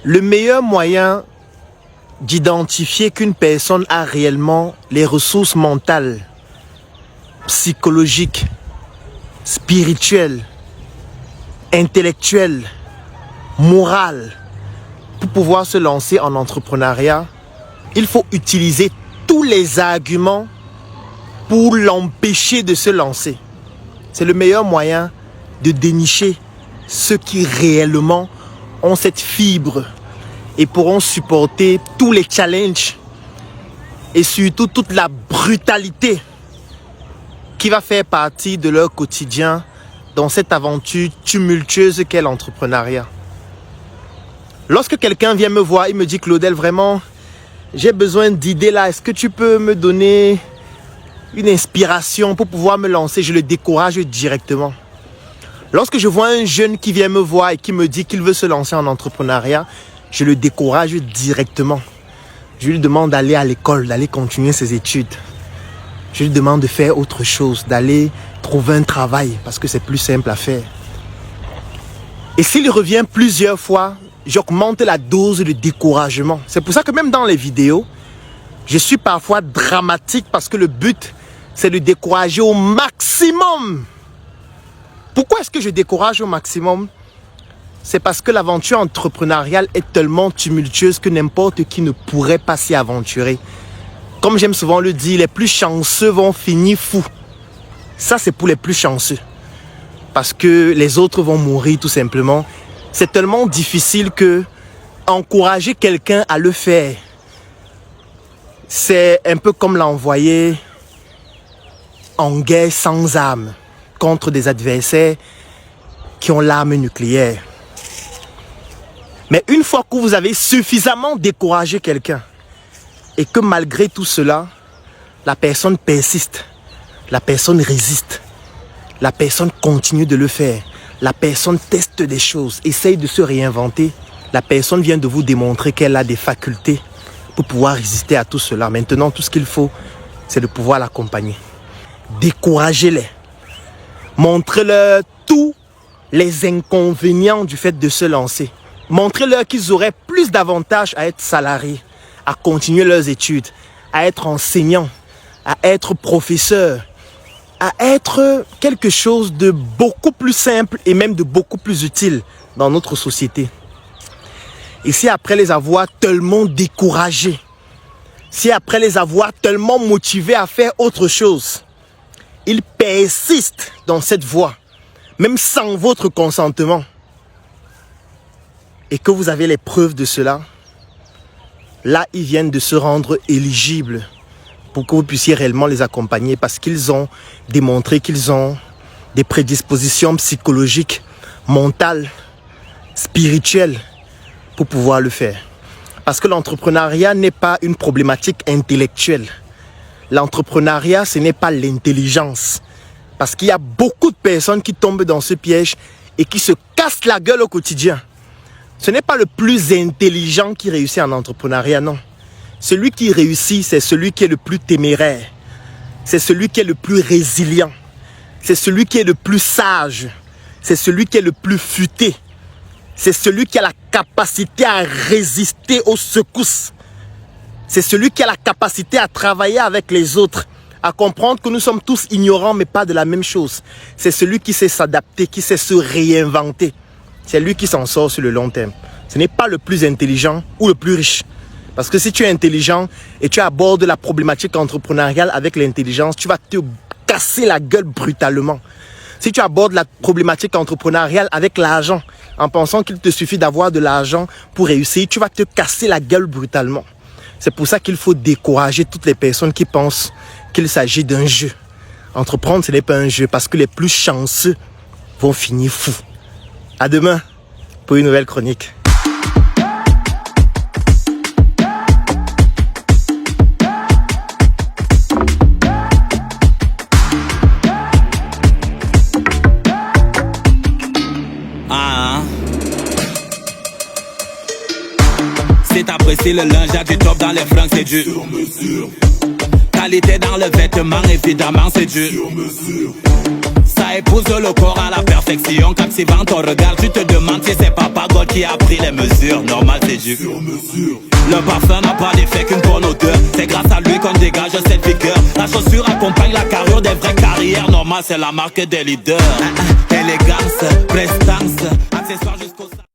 Le meilleur moyen d'identifier qu'une personne a réellement les ressources mentales, psychologiques, spirituelles, intellectuelles, morales, pour pouvoir se lancer en entrepreneuriat, il faut utiliser tous les arguments pour l'empêcher de se lancer. C'est le meilleur moyen de dénicher ceux qui réellement ont cette fibre et pourront supporter tous les challenges et surtout toute la brutalité qui va faire partie de leur quotidien dans cette aventure tumultueuse qu'est l'entrepreneuriat. Lorsque quelqu'un vient me voir, il me dit « Claudel, vraiment, j'ai besoin d'idées là. Est-ce que tu peux me donner une inspiration pour pouvoir me lancer ?» Je le décourage directement. Lorsque je vois un jeune qui vient me voir et qui me dit qu'il veut se lancer en entrepreneuriat, je le décourage directement. Je lui demande d'aller à l'école, d'aller continuer ses études. Je lui demande de faire autre chose, d'aller trouver un travail parce que c'est plus simple à faire. Et s'il revient plusieurs fois, j'augmente la dose de découragement. C'est pour ça que même dans les vidéos, je suis parfois dramatique parce que le but, c'est de décourager au maximum. Pourquoi est-ce que je décourage au maximum? C'est parce que l'aventure entrepreneuriale est tellement tumultueuse que n'importe qui ne pourrait pas s'y aventurer. Comme j'aime souvent le dire, les plus chanceux vont finir fous. Ça, c'est pour les plus chanceux. Parce que les autres vont mourir tout simplement. C'est tellement difficile que encourager quelqu'un à le faire, c'est un peu comme l'envoyer en guerre sans armes contre des adversaires qui ont l'arme nucléaire. Mais une fois que vous avez suffisamment découragé quelqu'un et que malgré tout cela, la personne persiste, la personne résiste, la personne continue de le faire, la personne teste des choses, essaye de se réinventer, la personne vient de vous démontrer qu'elle a des facultés pour pouvoir résister à tout cela. Maintenant, tout ce qu'il faut, c'est de pouvoir l'accompagner. Découragez-les. Montrez-leur tous les inconvénients du fait de se lancer. Montrez-leur qu'ils auraient plus d'avantages à être salariés, à continuer leurs études, à être enseignants, à être professeurs, à être quelque chose de beaucoup plus simple et même de beaucoup plus utile dans notre société. Et si après les avoir tellement découragés, si après les avoir tellement motivés à faire autre chose, ils persistent dans cette voie, même sans votre consentement, et que vous avez les preuves de cela, là, ils viennent de se rendre éligibles pour que vous puissiez réellement les accompagner parce qu'ils ont démontré qu'ils ont des prédispositions psychologiques, mentales, spirituelles pour pouvoir le faire. Parce que l'entrepreneuriat n'est pas une problématique intellectuelle. L'entrepreneuriat, ce n'est pas l'intelligence. Parce qu'il y a beaucoup de personnes qui tombent dans ce piège et qui se cassent la gueule au quotidien. Ce n'est pas le plus intelligent qui réussit en entrepreneuriat, non. Celui qui réussit, c'est celui qui est le plus téméraire. C'est celui qui est le plus résilient. C'est celui qui est le plus sage. C'est celui qui est le plus futé. C'est celui qui a la capacité à résister aux secousses. C'est celui qui a la capacité à travailler avec les autres, à comprendre que nous sommes tous ignorants mais pas de la même chose. C'est celui qui sait s'adapter, qui sait se réinventer. C'est lui qui s'en sort sur le long terme. Ce n'est pas le plus intelligent ou le plus riche. Parce que si tu es intelligent et tu abordes la problématique entrepreneuriale avec l'intelligence, tu vas te casser la gueule brutalement. Si tu abordes la problématique entrepreneuriale avec l'argent, en pensant qu'il te suffit d'avoir de l'argent pour réussir, tu vas te casser la gueule brutalement. C'est pour ça qu'il faut décourager toutes les personnes qui pensent qu'il s'agit d'un jeu. Entreprendre, ce n'est pas un jeu parce que les plus chanceux vont finir fous. À demain pour une nouvelle chronique. C'est apprécié le linge, du top dans les fringues, c'est du sur mesure. Qualité dans le vêtement, évidemment, c'est du sur mesure. ça épouse le corps à la perfection. Captivant ton regard, tu te demandes si c'est Papa God qui a pris les mesures. Normal, c'est du sur mesure. Le parfum n'a pas d'effet qu'une bonne odeur. C'est grâce à lui qu'on dégage cette vigueur. La chaussure accompagne la carrure des vraies carrières. Normal, c'est la marque des leaders. Élégance, prestance, accessoires.